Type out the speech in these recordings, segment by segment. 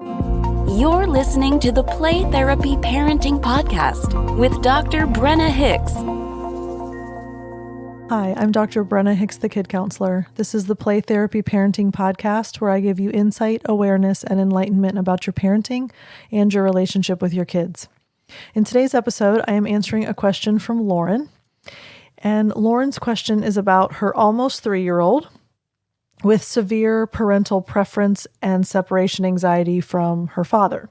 You're listening to the Play Therapy Parenting Podcast with Dr. Brenna Hicks. Hi, I'm Dr. Brenna Hicks, the Kid Counselor. This is the Play Therapy Parenting Podcast, where I give you insight, awareness, and enlightenment about your parenting and your relationship with your kids. In today's episode, I am answering a question from Lauren. And Lauren's question is about her almost 3-year-old with severe parental preference and separation anxiety from her father.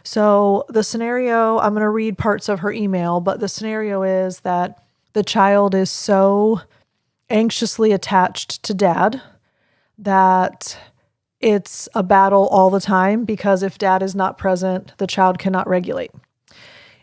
So the scenario, I'm going to read parts of her email, but the scenario is that the child is so anxiously attached to dad that it's a battle all the time, because if dad is not present, the child cannot regulate.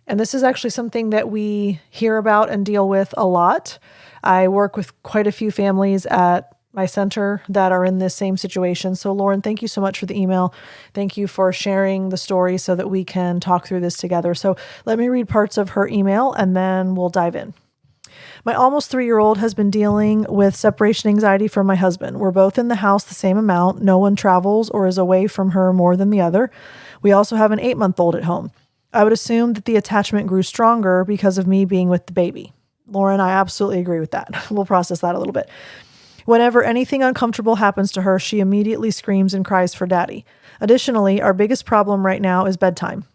And this is actually something that we hear about and deal with a lot. I work with quite a few families at my center that are in this same situation. So Lauren, thank you so much for the email. Thank you for sharing the story so that we can talk through this together. So let me read parts of her email and then we'll dive in. My almost 3-year-old has been dealing with separation anxiety from my husband. We're both in the house the same amount. No one travels or is away from her more than the other. We also have an 8-month-old at home. I would assume that the attachment grew stronger because of me being with the baby. Lauren, I absolutely agree with that. We'll process that a little bit. Whenever anything uncomfortable happens to her, she immediately screams and cries for daddy. Additionally, our biggest problem right now is bedtime.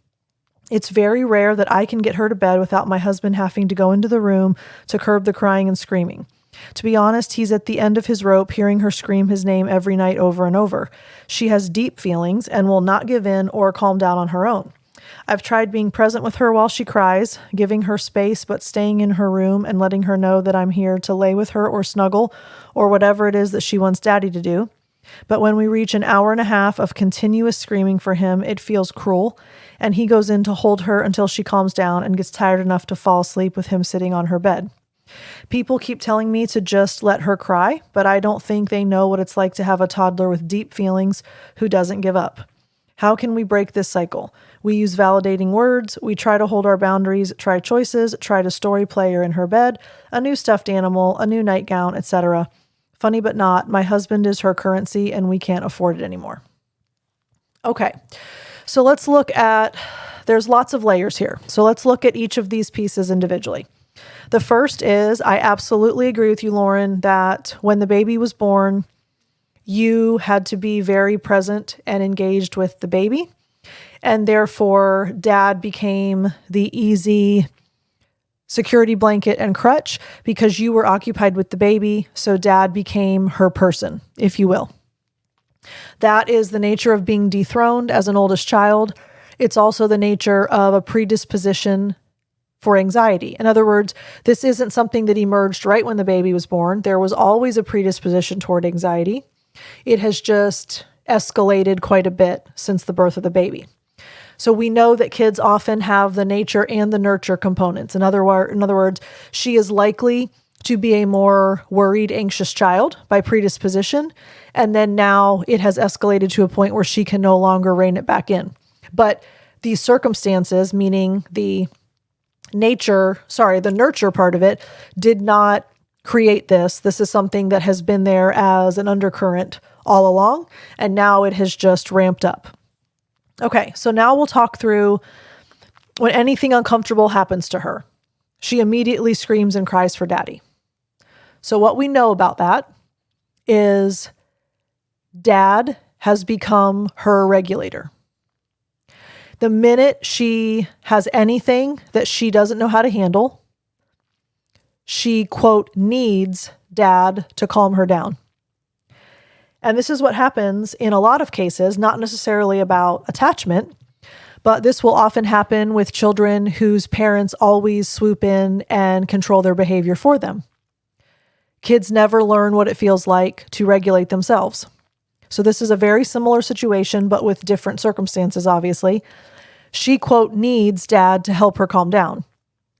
It's very rare that I can get her to bed without my husband having to go into the room to curb the crying and screaming. To be honest, he's at the end of his rope, hearing her scream his name every night over and over. She has deep feelings and will not give in or calm down on her own. I've tried being present with her while she cries, giving her space, but staying in her room and letting her know that I'm here to lay with her or snuggle or whatever it is that she wants daddy to do. But when we reach an hour and a half of continuous screaming for him, it feels cruel, and he goes in to hold her until she calms down and gets tired enough to fall asleep with him sitting on her bed. People keep telling me to just let her cry, but I don't think they know what it's like to have a toddler with deep feelings who doesn't give up. How can we break this cycle? We use validating words, we try to hold our boundaries, try choices, try to story play her in her bed, a new stuffed animal, a new nightgown, etc. Funny but not, my husband is her currency and we can't afford it anymore. Okay, so let's look at, there's lots of layers here. So let's look at each of these pieces individually. The first is, I absolutely agree with you, Lauren, that when the baby was born, you had to be very present and engaged with the baby. And therefore, dad became the easy security blanket and crutch because you were occupied with the baby. So dad became her person, if you will. That is the nature of being dethroned as an oldest child. It's also the nature of a predisposition for anxiety. In other words, this isn't something that emerged right when the baby was born. There was always a predisposition toward anxiety. It has just escalated quite a bit since the birth of the baby. So we know that kids often have the nature and the nurture components. In other words, she is likely to be a more worried, anxious child by predisposition. And then now it has escalated to a point where she can no longer rein it back in. But these circumstances, meaning the nurture part of it, did not create this. This is something that has been there as an undercurrent all along, and now it has just ramped up. Okay, so now we'll talk through when anything uncomfortable happens to her. She immediately screams and cries for daddy. So what we know about that is dad has become her regulator. The minute she has anything that she doesn't know how to handle, she, quote, needs dad to calm her down. And this is what happens in a lot of cases, not necessarily about attachment, but this will often happen with children whose parents always swoop in and control their behavior for them. Kids never learn what it feels like to regulate themselves. So this is a very similar situation, but with different circumstances, obviously. She, quote, needs dad to help her calm down.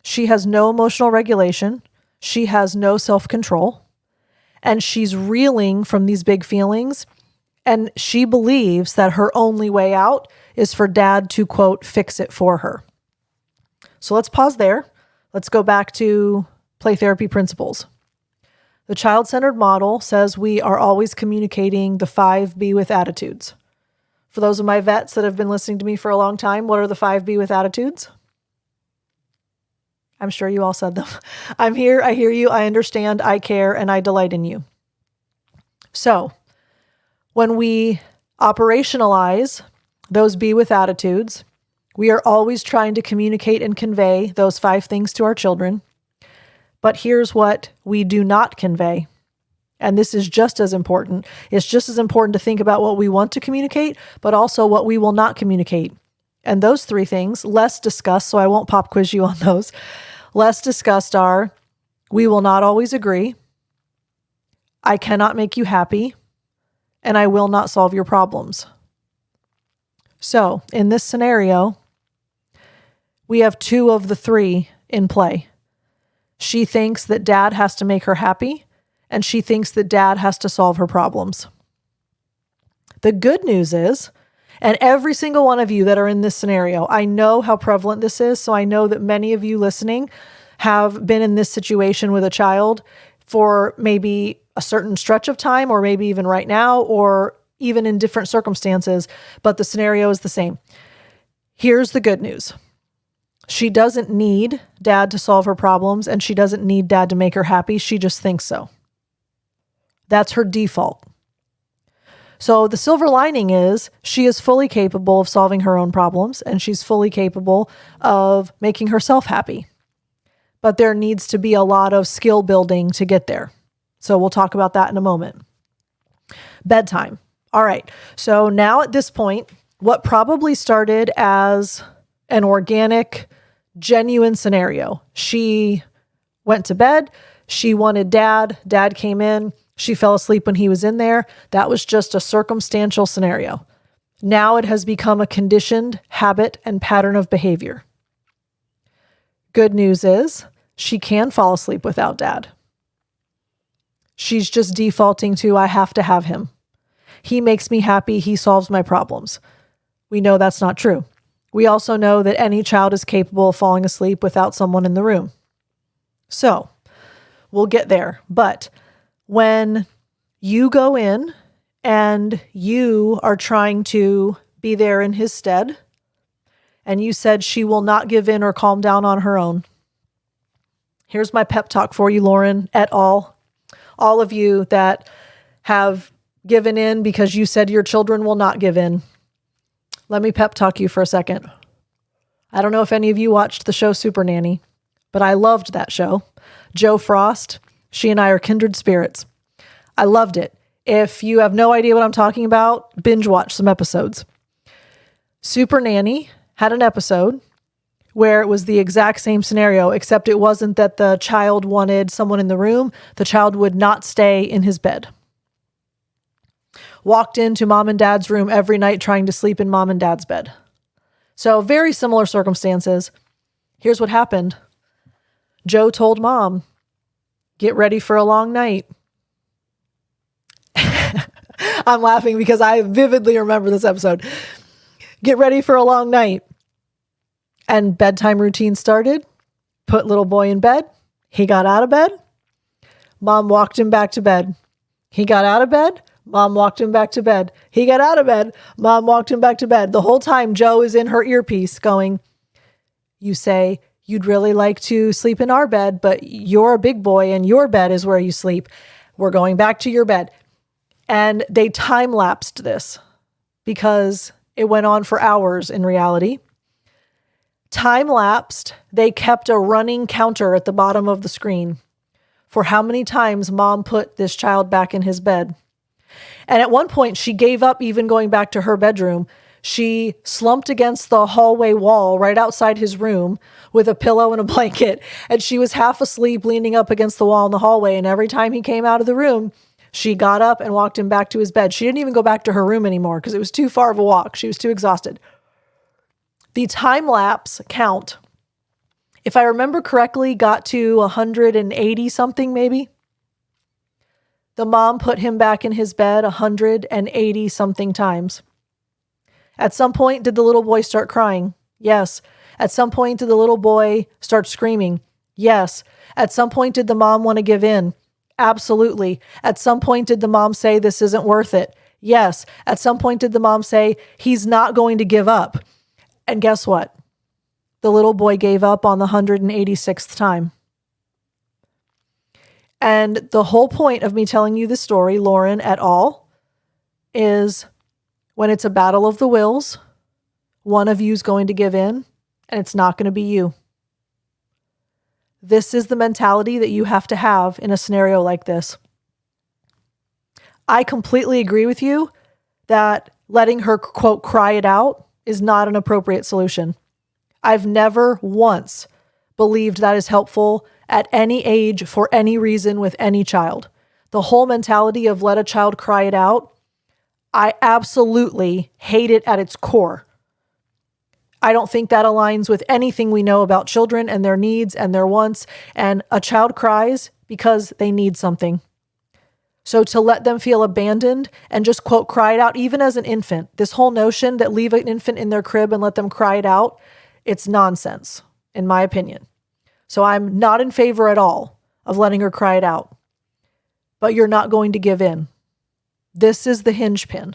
She has no emotional regulation. She has no self-control. And she's reeling from these big feelings. And she believes that her only way out is for dad to, quote, fix it for her. So let's pause there. Let's go back to play therapy principles. The child-centered model says we are always communicating the 5 be with attitudes. For those of my vets that have been listening to me for a long time, what are the 5 be with attitudes? I'm sure you all said them. I'm here, I hear you, I understand, I care, and I delight in you. So, when we operationalize those be with attitudes, we are always trying to communicate and convey those 5 things to our children. But here's what we do not convey. And this is just as important. It's just as important to think about what we want to communicate, but also what we will not communicate. And those 3 things, less discussed, so I won't pop quiz you on those, less discussed are, we will not always agree, I cannot make you happy, and I will not solve your problems. So, in this scenario, we have 2 of the 3 in play. She thinks that dad has to make her happy, and she thinks that dad has to solve her problems. The good news is, and every single one of you that are in this scenario, I know how prevalent this is, so I know that many of you listening have been in this situation with a child for maybe a certain stretch of time, or maybe even right now, or even in different circumstances, but the scenario is the same. Here's the good news. She doesn't need dad to solve her problems, and she doesn't need dad to make her happy. She just thinks so. That's her default. So the silver lining is she is fully capable of solving her own problems, and she's fully capable of making herself happy. But there needs to be a lot of skill building to get there. So we'll talk about that in a moment. Bedtime. All right. So now at this point, what probably started as an organic, genuine scenario. She went to bed. She wanted dad. Dad came in. She fell asleep when he was in there. That was just a circumstantial scenario. Now it has become a conditioned habit and pattern of behavior. Good news is she can fall asleep without dad. She's just defaulting to, I have to have him. He makes me happy. He solves my problems. We know that's not true. We also know that any child is capable of falling asleep without someone in the room. So we'll get there. But when you go in and you are trying to be there in his stead, and you said she will not give in or calm down on her own, here's my pep talk for you, Lauren, et al. All of you that have given in because you said your children will not give in. Let me pep talk you for a second. I don't know if any of you watched the show Super Nanny, but I loved that show. Jo Frost, she and I are kindred spirits. I loved it. If you have no idea what I'm talking about, binge watch some episodes. Super Nanny had an episode where it was the exact same scenario, except it wasn't that the child wanted someone in the room. The child would not stay in his bed. Walked into mom and dad's room every night trying to sleep in mom and dad's bed. So very similar circumstances. Here's what happened. Jo told mom, get ready for a long night. I'm laughing because I vividly remember this episode. Get ready for a long night. And bedtime routine started. Put little boy in bed. He got out of bed. Mom walked him back to bed. He got out of bed. Mom walked him back to bed. He got out of bed. Mom walked him back to bed. The whole time Jo is in her earpiece going, you say, you'd really like to sleep in our bed, but you're a big boy and your bed is where you sleep. We're going back to your bed. And they time-lapsed this because it went on for hours in reality. Time-lapsed, they kept a running counter at the bottom of the screen for how many times mom put this child back in his bed. And at one point, she gave up even going back to her bedroom. She slumped against the hallway wall right outside his room with a pillow and a blanket. And she was half asleep, leaning up against the wall in the hallway. And every time he came out of the room, she got up and walked him back to his bed. She didn't even go back to her room anymore because it was too far of a walk. She was too exhausted. The time lapse count, if I remember correctly, got to 180 something maybe. The mom put him back in his bed 180 something times. At some point, did the little boy start crying? Yes. At some point, did the little boy start screaming? Yes. At some point, did the mom want to give in? Absolutely. At some point, did the mom say this isn't worth it? Yes, at some point did the mom say, he's not going to give up? And guess what? The little boy gave up on the 186th time. And the whole point of me telling you this story, Lauren et al., is when it's a battle of the wills, one of you is going to give in, and it's not going to be you. This is the mentality that you have to have in a scenario like this. I completely agree with you that letting her, quote, cry it out is not an appropriate solution. I've never once believed that is helpful at any age for any reason with any child. The whole mentality of let a child cry it out, I absolutely hate it at its core. I don't think that aligns with anything we know about children and their needs and their wants. And a child cries because they need something. So to let them feel abandoned and just, quote, cry it out, even as an infant, this whole notion that leave an infant in their crib and let them cry it out, it's nonsense, in my opinion. So I'm not in favor at all of letting her cry it out. But you're not going to give in. This is the hinge pin.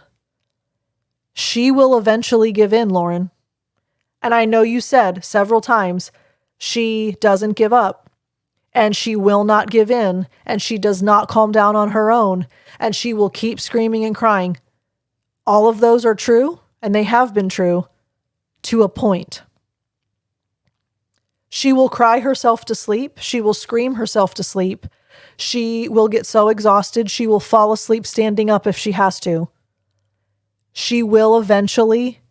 She will eventually give in, Lauren. And I know you said several times, she doesn't give up. And she will not give in, and she does not calm down on her own, and she will keep screaming and crying. All of those are true, and they have been true to a point. She will cry herself to sleep. She will scream herself to sleep. She will get so exhausted, she will fall asleep standing up if she has to. She will eventually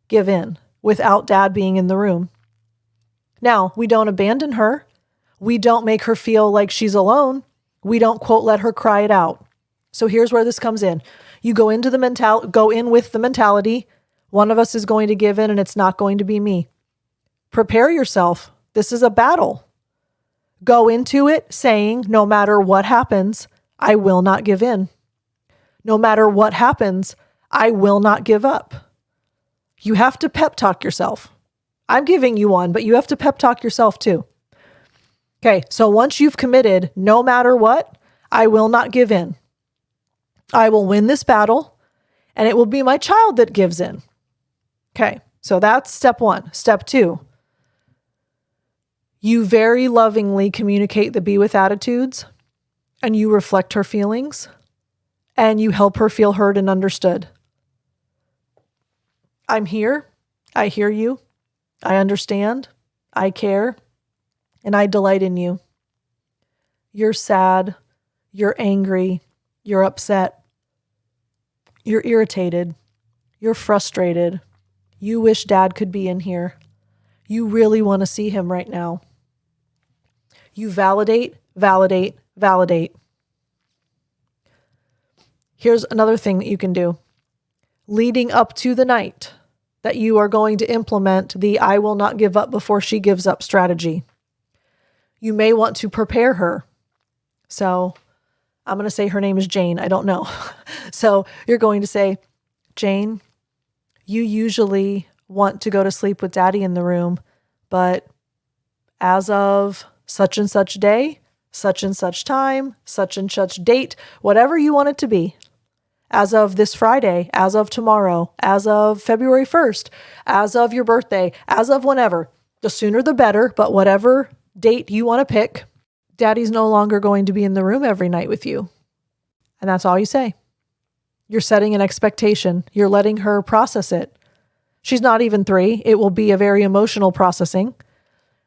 give in without dad being in the room. Now, we don't abandon her. We don't make her feel like she's alone. We don't, quote, let her cry it out. So here's where this comes in. You go in with the mentality, one of us is going to give in and it's not going to be me. Prepare yourself. This is a battle. Go into it saying, no matter what happens, I will not give in. No matter what happens, I will not give up. You have to pep talk yourself. I'm giving you one, but you have to pep talk yourself too. Okay, so once you've committed, no matter what, I will not give in. I will win this battle, and it will be my child that gives in. Okay, so that's step one. Step two, you very lovingly communicate the be with attitudes, and you reflect her feelings, and you help her feel heard and understood. I'm here. I hear you. I understand. I care. And I delight in you. You're sad. You're angry. You're upset. You're irritated. You're frustrated. You wish dad could be in here. You really want to see him right now. You validate, validate, validate. Here's another thing that you can do. Leading up to the night that you are going to implement the I will not give up before she gives up strategy. You may want to prepare her. So I'm going to say her name is Jane. I don't know. So you're going to say, Jane, you usually want to go to sleep with daddy in the room, but as of such and such day, such and such time, such and such date, whatever you want it to be, as of this Friday, as of tomorrow, as of February 1st, as of your birthday, as of whenever, the sooner the better, but whatever date you want to pick, daddy's no longer going to be in the room every night with you. And that's all you say. You're setting an expectation. You're letting her process it. She's not even 3. It will be a very emotional processing,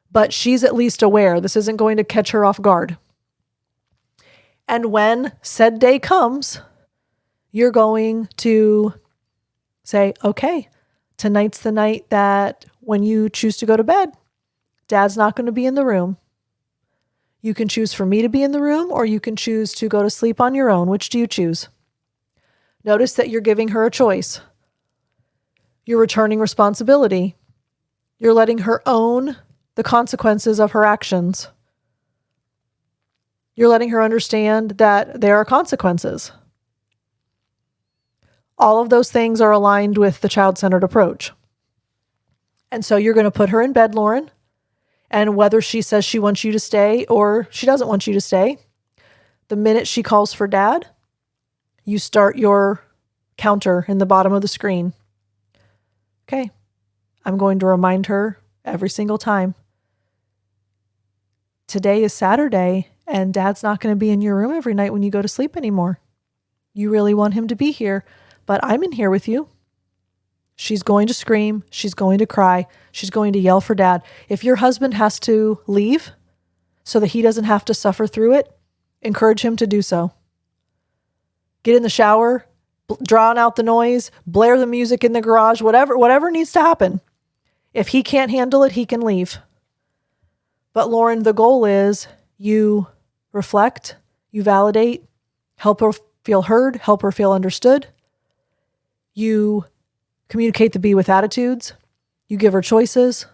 but she's at least aware. This isn't going to catch her off guard. And when said day comes, you're going to say, okay, tonight's the night that when you choose to go to bed, dad's not going to be in the room. You can choose for me to be in the room, or you can choose to go to sleep on your own. Which do you choose? Notice that you're giving her a choice. You're returning responsibility. You're letting her own the consequences of her actions. You're letting her understand that there are consequences. All of those things are aligned with the child-centered approach. And so you're going to put her in bed, Lauren, and whether she says she wants you to stay or she doesn't want you to stay, the minute she calls for dad, you start your counter in the bottom of the screen. Okay, I'm going to remind her every single time. Today is Saturday, and Dad's not going to be in your room every night when you go to sleep anymore. You really want him to be here, but I'm in here with you. She's going to scream. She's going to cry. She's going to yell for Dad. If your husband has to leave so that he doesn't have to suffer through it, encourage him to do so. Get in the shower, drown out the noise, blare the music in the garage, whatever needs to happen. If he can't handle it, he can leave. But Lauren, the goal is you reflect, you validate, help her feel heard, help her feel understood. You communicate the be with attitudes. You give her choices.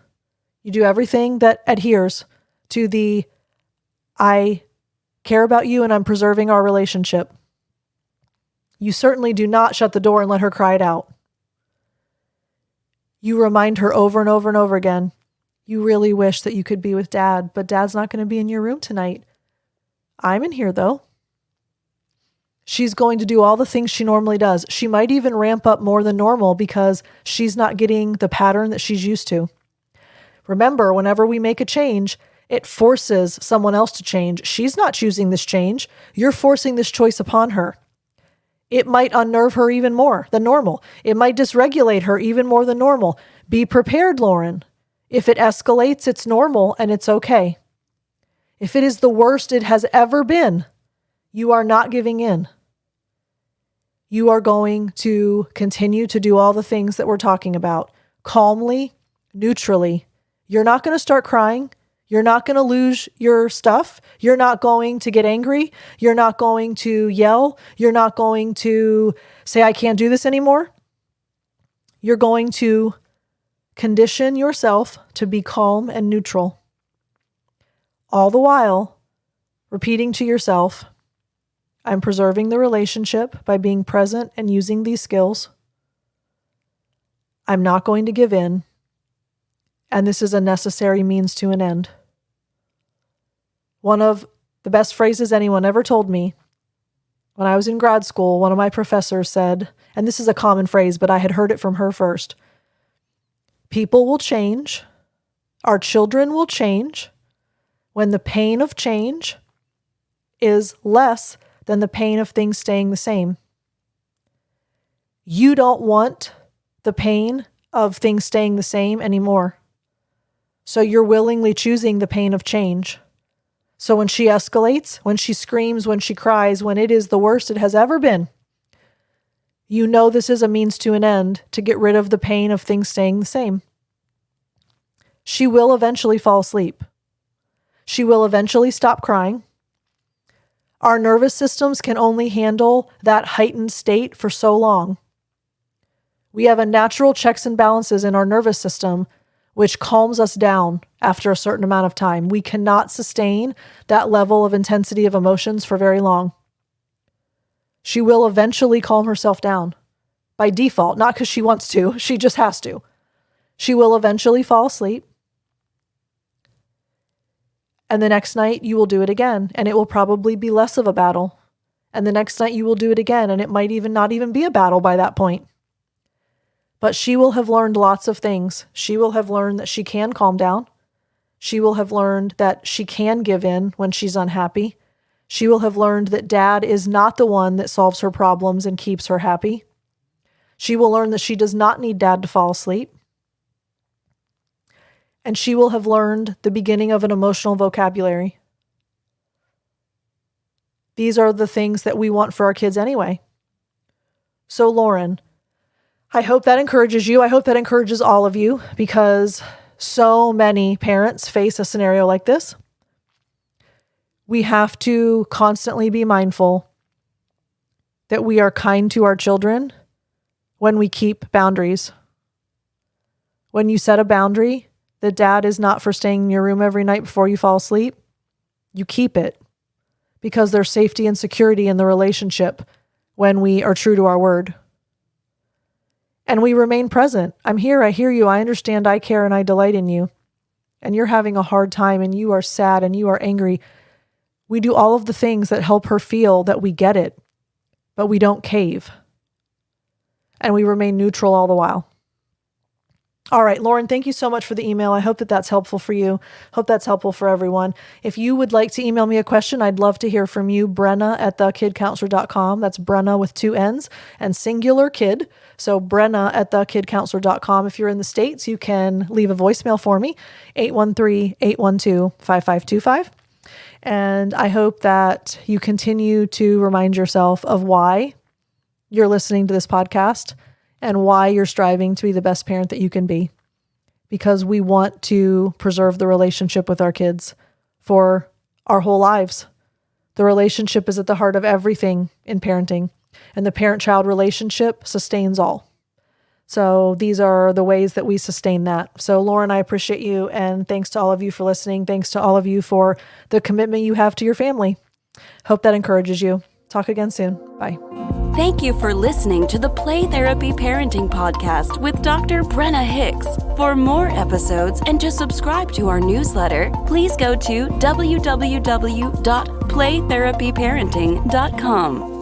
You do everything that adheres to the I care about you and I'm preserving our relationship. You certainly do not shut the door and let her cry it out. You remind her over and over and over again, you really wish that you could be with Dad, but Dad's not going to be in your room tonight. I'm in here though. She's going to do all the things she normally does. She might even ramp up more than normal because she's not getting the pattern that she's used to. Remember, whenever we make a change, it forces someone else to change. She's not choosing this change. You're forcing this choice upon her. It might unnerve her even more than normal. It might dysregulate her even more than normal. Be prepared, Lauren. If it escalates, it's normal and it's okay. If it is the worst it has ever been, you are not giving in. You are going to continue to do all the things that we're talking about, calmly, neutrally. You're not going to start crying. You're not going to lose your stuff. You're not going to get angry. You're not going to yell. You're not going to say, I can't do this anymore. You're going to condition yourself to be calm and neutral. All the while, repeating to yourself, I'm preserving the relationship by being present and using these skills. I'm not going to give in. And this is a necessary means to an end. One of the best phrases anyone ever told me when I was in grad school, one of my professors said, and this is a common phrase, but I had heard it from her first. People will change. Our children will change when the pain of change is less than the pain of things staying the same. You don't want the pain of things staying the same anymore. So you're willingly choosing the pain of change. So when she escalates, when she screams, when she cries, when it is the worst it has ever been, you know this is a means to an end to get rid of the pain of things staying the same. She will eventually fall asleep. She will eventually stop crying. Our nervous systems can only handle that heightened state for so long. We have a natural checks and balances in our nervous system which calms us down after a certain amount of time. We cannot sustain that level of intensity of emotions for very long. She will eventually calm herself down by default, not because she wants to, she just has to. She will eventually fall asleep. And the next night you will do it again, and it will probably be less of a battle. And the next night you will do it again, and it might even not even be a battle by that point. But she will have learned lots of things. She will have learned that she can calm down. She will have learned that she can give in when she's unhappy. She will have learned that Dad is not the one that solves her problems and keeps her happy. She will learn that she does not need Dad to fall asleep. And she will have learned the beginning of an emotional vocabulary. These are the things that we want for our kids anyway. So Lauren, I hope that encourages you. I hope that encourages all of you because so many parents face a scenario like this. We have to constantly be mindful that we are kind to our children when we keep boundaries. When you set a boundary that Dad is not for staying in your room every night before you fall asleep, you keep it because there's safety and security in the relationship when we are true to our word. And we remain present. I'm here, I hear you, I understand, I care, and I delight in you. And you're having a hard time, and you are sad, and you are angry. We do all of the things that help her feel that we get it, but we don't cave. and we remain neutral all the while. All right, Lauren, thank you so much for the email. I hope that that's helpful for you. Hope that's helpful for everyone. If you would like to email me a question, I'd love to hear from you. Brenna at thekidcounselor.com. That's Brenna with 2 N's and singular kid. So Brenna at thekidcounselor.com. If you're in the States, you can leave a voicemail for me, 813-812-5525. And I hope that you continue to remind yourself of why you're listening to this podcast and why you're striving to be the best parent that you can be. Because we want to preserve the relationship with our kids for our whole lives. The relationship is at the heart of everything in parenting, and the parent-child relationship sustains all. So these are the ways that we sustain that. So Lauren, I appreciate you, and thanks to all of you for listening. Thanks to all of you for the commitment you have to your family. Hope that encourages you. Talk again soon. Bye. Thank you for listening to the Play Therapy Parenting Podcast with Dr. Brenna Hicks. For more episodes and to subscribe to our newsletter, please go to www.playtherapyparenting.com.